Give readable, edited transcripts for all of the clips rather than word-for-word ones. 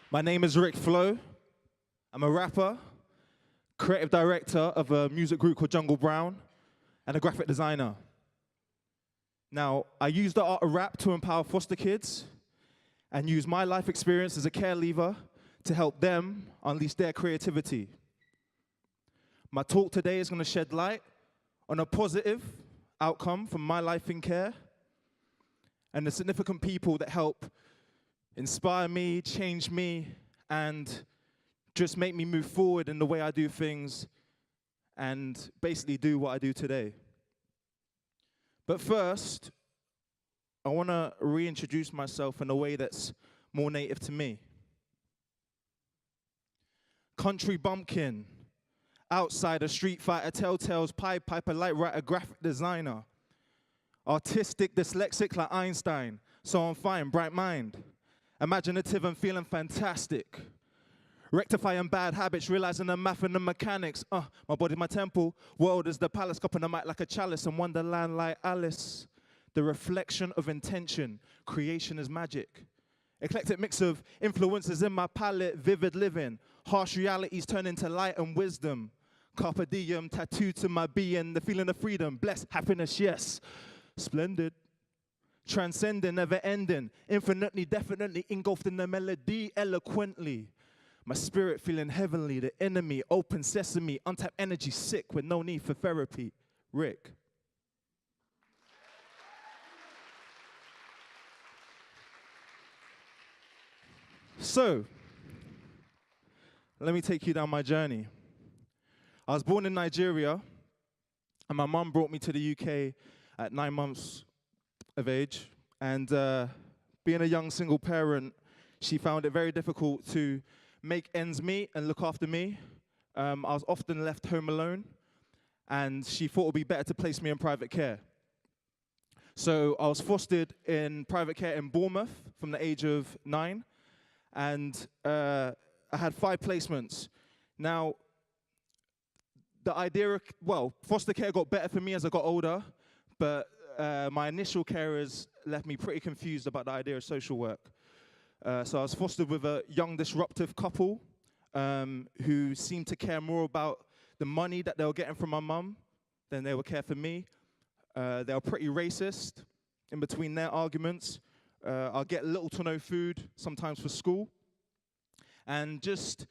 My name is Ric Flo. I'm a rapper, creative director of a music group called Jungle Brown, and a graphic designer. Now, I use the art of rap to empower foster kids and use my life experience as a care leaver to help them unleash their creativity. My talk today is going to shed light on a positive outcome from my life in care and the significant people that help inspire me, change me, and just make me move forward in the way I do things and basically do what I do today. But first, I want to reintroduce myself in a way that's more native to me. Country bumpkin, outsider, street fighter, telltales, pied piper, light writer, graphic designer, artistic, dyslexic like Einstein, so I'm fine, bright mind, imaginative and feeling fantastic, rectifying bad habits, realizing the math and the mechanics. My body, my temple, world is the palace, cupping the mic like a chalice, and wonderland like Alice. The reflection of intention, creation is magic. Eclectic mix of influences in my palette, vivid living, harsh realities turn into light and wisdom. Carpe diem, tattooed to my being, the feeling of freedom, blessed, happiness, yes. Splendid. Transcending, never ending, infinitely, definitely engulfed in the melody, eloquently. My spirit feeling heavenly, the enemy, open sesame, untapped energy, sick with no need for therapy. Ric. So, let me take you down my journey. I was born in Nigeria, and my mum brought me to the UK at 9 months of age. And being a young single parent, she found it very difficult to make ends meet and look after me. I was often left home alone, and she thought it would be better to place me in private care. So I was fostered in private care in Bournemouth from the age of 9, and I had 5 placements. Now, the idea of, foster care got better for me as I got older, but my initial carers left me pretty confused about the idea of social work. So I was fostered with a young, disruptive couple who seemed to care more about the money that they were getting from my mum than they would care for me. They were pretty racist in between their arguments. I'll get little to no food, sometimes for school. And just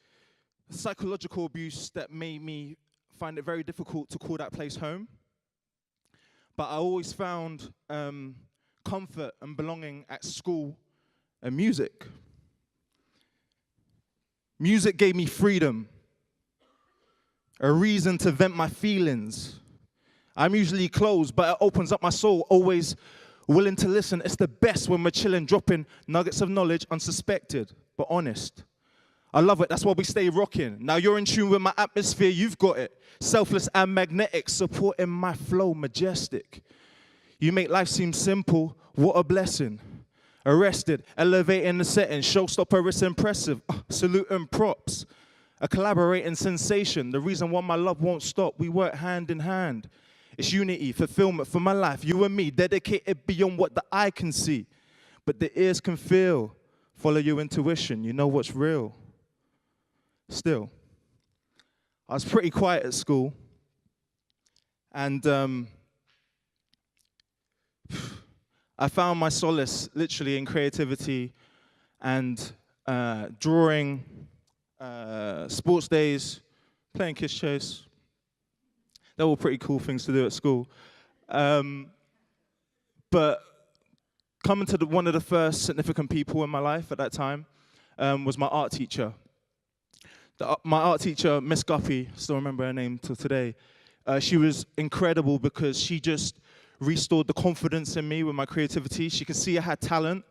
psychological abuse that made me find it very difficult to call that place home. But I always found comfort and belonging at school and music. Music gave me freedom, a reason to vent my feelings. I'm usually closed, but it opens up my soul, always willing to listen. It's the best when we're chilling, dropping nuggets of knowledge, unsuspected, but honest. I love it, that's why we stay rocking. Now you're in tune with my atmosphere, you've got it. Selfless and magnetic, supporting my flow, majestic. You make life seem simple, what a blessing. Arrested, elevating the setting, showstopper, it's impressive. Salute and props. A collaborating sensation, the reason why my love won't stop. We work hand in hand. It's unity, fulfillment for my life, you and me, dedicated beyond what the eye can see. But the ears can feel. Follow your intuition, you know what's real. Still, I was pretty quiet at school, and I found my solace literally in creativity and drawing, sports days, playing kiss chase. They were pretty cool things to do at school. But coming to one of the first significant people in my life at that time was my art teacher. My art teacher, Miss Guppy, still remember her name till today. She was incredible because she just restored the confidence in me with my creativity. She could see I had talent,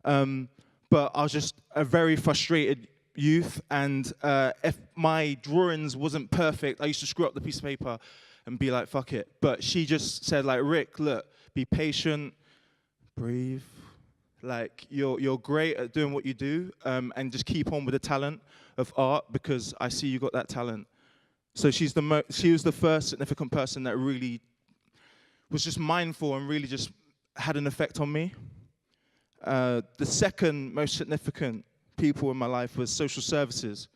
but I was just a very frustrated youth, and if my drawings wasn't perfect, I used to screw up the piece of paper and be like, fuck it. But she just said, like, Ric, look, be patient, breathe. Like, you're great at doing what you do, and just keep on with the talent of art because I see you got that talent. So she was the first significant person that really was just mindful and really just had an effect on me. The second most significant people in my life was social services.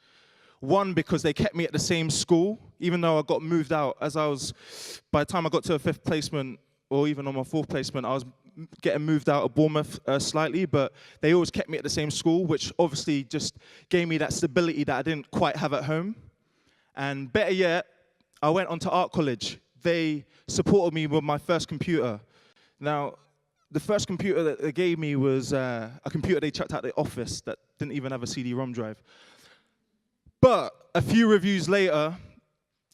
One, because they kept me at the same school, even though I got moved out. By the time I got to a 5th placement, or even on my 4th placement, I was getting moved out of Bournemouth slightly, but they always kept me at the same school, which obviously just gave me that stability that I didn't quite have at home. And better yet, I went on to art college. They supported me with my first computer. Now, the first computer that they gave me was a computer they chucked out the office that didn't even have a CD-ROM drive. But a few reviews later,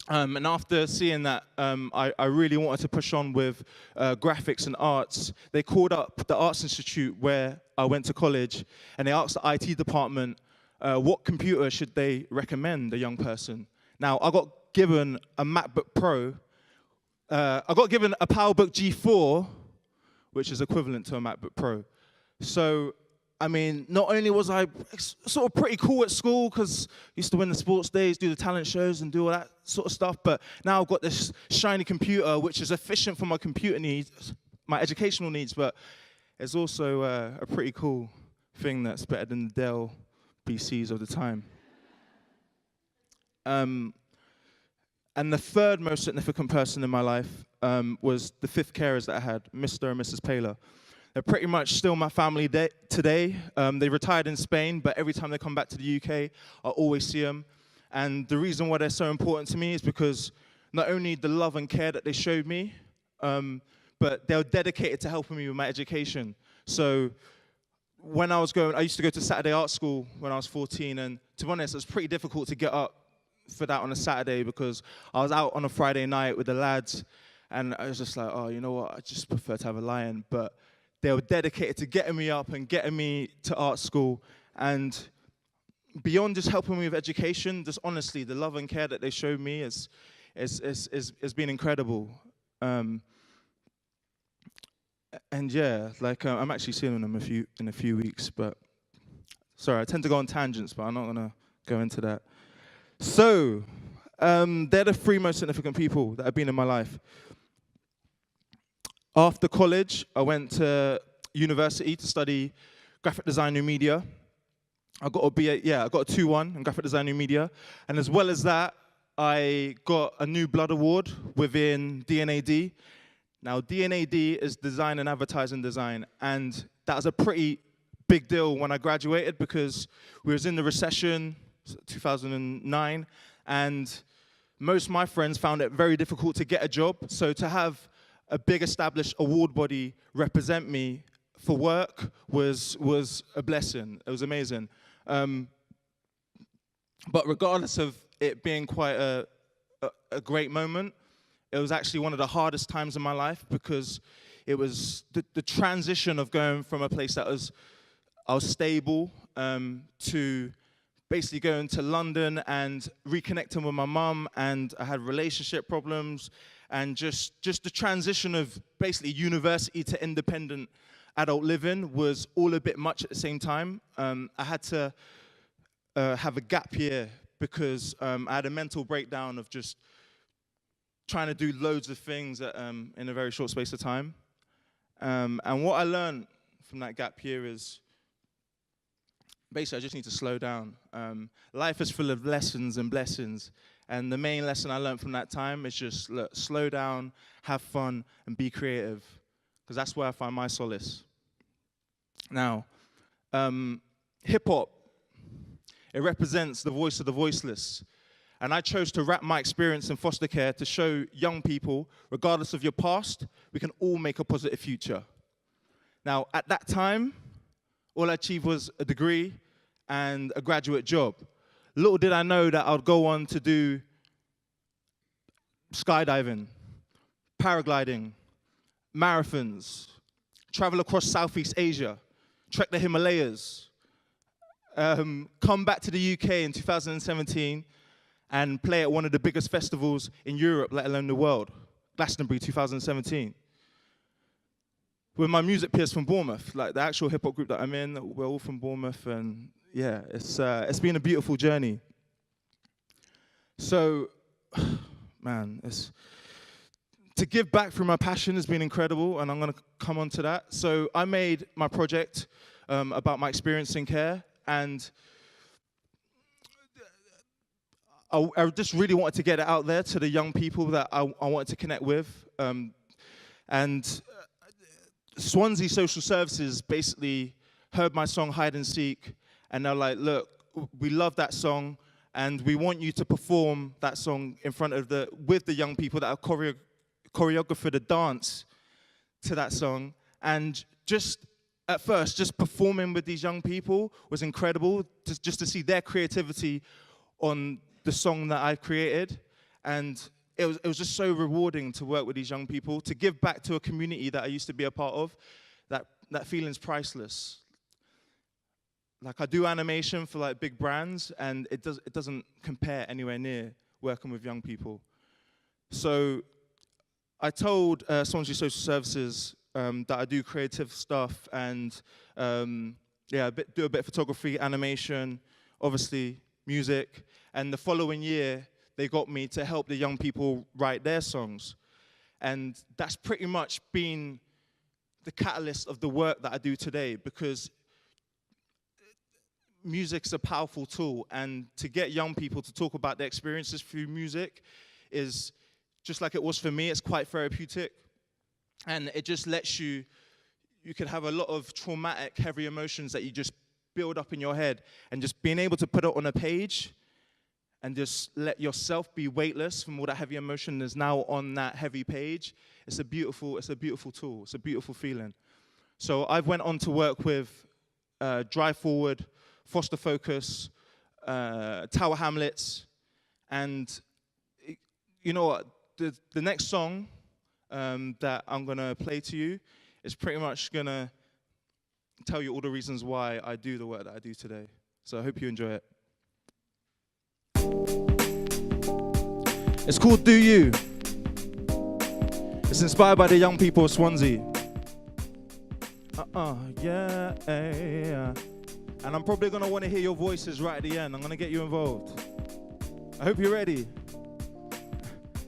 and after seeing that, I really wanted to push on with graphics and arts. They called up the Arts Institute where I went to college, and they asked the IT department what computer should they recommend a young person. Now, I got given a MacBook Pro. I got given a PowerBook G4, which is equivalent to a MacBook Pro. So, I mean, not only was I sort of pretty cool at school because I used to win the sports days, do the talent shows, and do all that sort of stuff, but now I've got this shiny computer which is efficient for my computer needs, my educational needs, but it's also a pretty cool thing that's better than the Dell PCs of the time. And the third most significant person in my life was the 5th carers that I had, Mr. and Mrs. Paler. They're pretty much still my family today. They retired in Spain, but every time they come back to the UK, I always see them. And the reason why they're so important to me is because not only the love and care that they showed me, but they were dedicated to helping me with my education. So when I used to go to Saturday art school when I was 14, and to be honest, it was pretty difficult to get up for that on a Saturday because I was out on a Friday night with the lads, and I was just like, oh, you know what, I just prefer to have a lie-in. But they were dedicated to getting me up and getting me to art school. And beyond just helping me with education, just honestly, the love and care that they showed me has been incredible. And yeah, like I'm actually seeing them in a few weeks. But sorry, I tend to go on tangents, but I'm not gonna go into that. So they're the 3 most significant people that have been in my life. After college, I went to university to study graphic design and media. I got a 2-1 in graphic design and media. And as well as that, I got a new blood award within D&AD. Now, D&AD is design and advertising design. And that was a pretty big deal when I graduated because we was in the recession, 2009, and most of my friends found it very difficult to get a job. So to have a big established award body represent me for work was a blessing. It was amazing. But regardless of it being quite a great moment, it was actually one of the hardest times in my life because it was the transition of going from a place that I was stable to basically going to London and reconnecting with my mum, and I had relationship problems, and just the transition of basically university to independent adult living was all a bit much at the same time. I had to have a gap year because I had a mental breakdown of just trying to do loads of things in a very short space of time. And what I learned from that gap year is basically I just need to slow down. Life is full of lessons and blessings. And the main lesson I learned from that time is just slow down, have fun, and be creative. Because that's where I find my solace. Now, hip-hop, it represents the voice of the voiceless. And I chose to wrap my experience in foster care to show young people, regardless of your past, we can all make a positive future. Now, at that time, all I achieved was a degree and a graduate job. Little did I know that I'd go on to do skydiving, paragliding, marathons, travel across Southeast Asia, trek the Himalayas, come back to the UK in 2017 and play at one of the biggest festivals in Europe, let alone the world, Glastonbury 2017. With my music peers from Bournemouth, like the actual hip-hop group that I'm in, we're all from Bournemouth, and yeah, it's been a beautiful journey. So, man, to give back through my passion has been incredible, and I'm going to come on to that. So I made my project about my experience in care, And I just really wanted to get it out there to the young people that I wanted to connect with. And Swansea Social Services basically heard my song Hide and Seek, and they're like, look, we love that song, and we want you to perform that song in front of with the young people that are choreographed the dance to that song. And just at first, just performing with these young people was incredible, just to see their creativity on the song that I created. And it was just so rewarding to work with these young people, to give back to a community that I used to be a part of. That feeling's priceless. Like, I do animation for like big brands, and it doesn't compare anywhere near working with young people. So I told Swansea Social Services that I do creative stuff and do a bit of photography, animation, obviously music. And the following year, they got me to help the young people write their songs. And that's pretty much been the catalyst of the work that I do today, because music's a powerful tool, and to get young people to talk about their experiences through music is, just like it was for me, it's quite therapeutic. And it just lets you can have a lot of traumatic, heavy emotions that you just build up in your head, and just being able to put it on a page and just let yourself be weightless from all that heavy emotion is now on that heavy page. It's a beautiful tool. It's a beautiful feeling. So I've went on to work with Drive Forward, Foster Focus, Tower Hamlets, and you know what? The next song that I'm gonna play to you is pretty much gonna tell you all the reasons why I do the work that I do today. So I hope you enjoy it. It's called Do You. It's inspired by the young people of Swansea. Yeah. And I'm probably gonna wanna hear your voices right at the end. I'm gonna get you involved. I hope you're ready.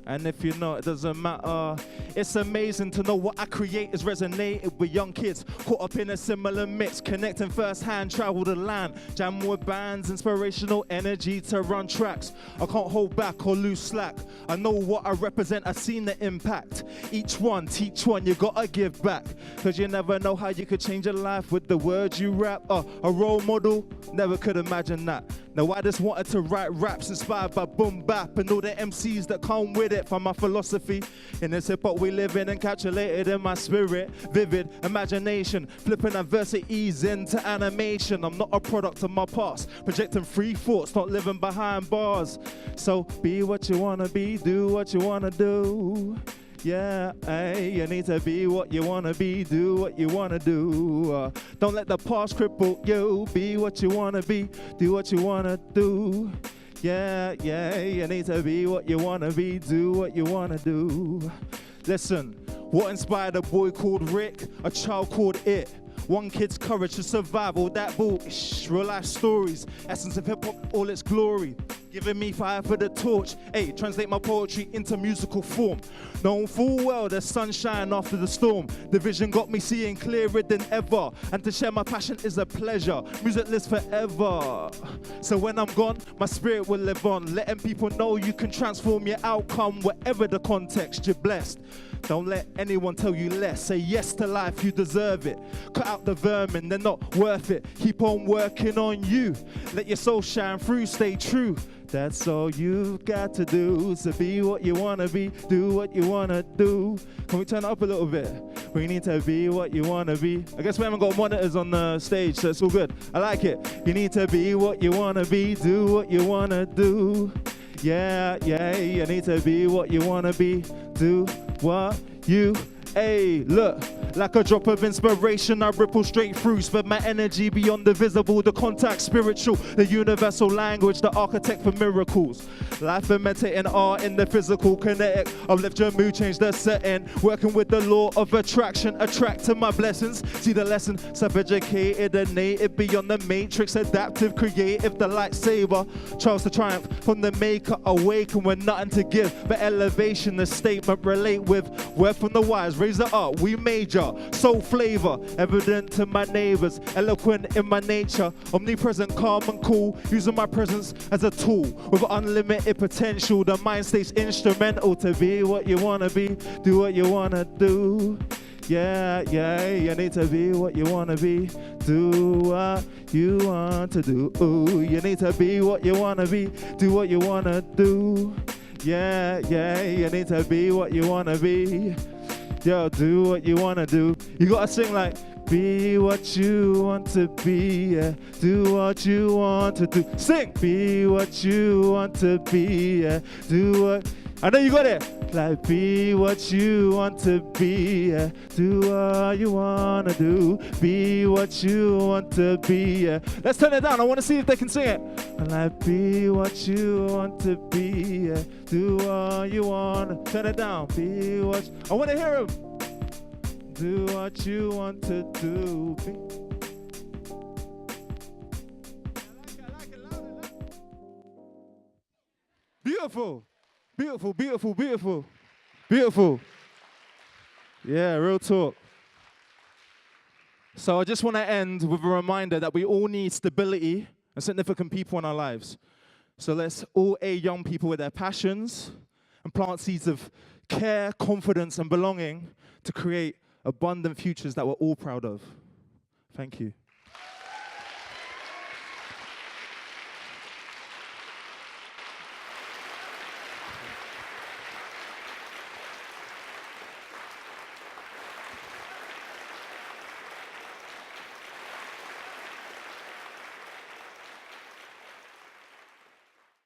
And if you're not, it doesn't matter. It's amazing to know what I create is resonating with young kids caught up in a similar mix, connecting firsthand, travel the land, jam with bands, inspirational energy to run tracks. I can't hold back or lose slack. I know what I represent, I've seen the impact. Each one, teach one, you gotta give back. Cause you never know how you could change your life with the words you rap. A role model, never could imagine that. Now I just wanted to write raps inspired by boom bap and all the MCs that come with it from my philosophy. In this hip hop we live in, encapsulated in my spirit, vivid imagination, flipping adversities into animation. I'm not a product of my past, projecting free thoughts, not living behind bars. So be what you wanna be, do what you wanna do. Yeah, hey, you need to be what you wanna be, do what you wanna do. Don't let the past cripple you, be what you wanna be, do what you wanna do. Yeah, you need to be what you wanna be, do what you wanna do. Listen, what inspired a boy called Rick, a child called It? One kid's courage to survive, all that bull, real life stories, essence of hip hop, all its glory. Giving me fire for the torch, hey, translate my poetry into musical form. Knowing full well there's sunshine after the storm. The vision got me seeing clearer than ever, and to share my passion is a pleasure. Music lives forever. So when I'm gone, my spirit will live on, letting people know you can transform your outcome, whatever the context, you're blessed. Don't let anyone tell you less. Say yes to life, you deserve it. Cut out the vermin, they're not worth it. Keep on working on you. Let your soul shine through, stay true. That's all you've got to do. So be what you wanna be, do what you wanna do. Can we turn it up a little bit? We need to be what you wanna be. I guess we haven't got monitors on the stage, so it's all good. I like it. You need to be what you wanna be, do what you wanna do. Yeah, you need to be what you wanna be, do what you, hey, look. Like a drop of inspiration, I ripple straight through. Spread my energy beyond the visible, the contact spiritual, the universal language, the architect for miracles. Life imitating art in the physical, kinetic. Uplift your mood, change the setting. Working with the law of attraction, attract to my blessings. See the lesson, self-educated and native, beyond the matrix, adaptive, creative, the lightsaber. Trials to triumph from the maker, awaken with nothing to give. But elevation, the statement relate with. Word from the wise, raise it up, we major. Soul flavor, evident to my neighbors, eloquent in my nature, omnipresent, calm and cool, using my presence as a tool with unlimited potential. The mind stays instrumental to be what you wanna be, do what you wanna do. Yeah, you need to be what you wanna be, do what you want to do. Ooh, you need to be what you wanna be, do what you wanna do. Yeah, you need to be what you wanna be. Yo, do what you wanna do. You gotta sing like, be what you want to be, yeah. Do what you want to do. Sing, be what you want to be, yeah. Do what, I know you got it. Like, be what you want to be, yeah. Do what you wanna do. Be what you want to be, yeah. Let's turn it down. I wanna see if they can sing it. Like, be what you want to be, yeah. Do what you wanna. Turn it down. Be what, I wanna hear them. Do what you want to do. Beautiful. Beautiful, beautiful, beautiful. Beautiful. Yeah, real talk. So I just want to end with a reminder that we all need stability and significant people in our lives. So let's all aid young people with their passions and plant seeds of care, confidence, and belonging to create abundant futures that we're all proud of. Thank you.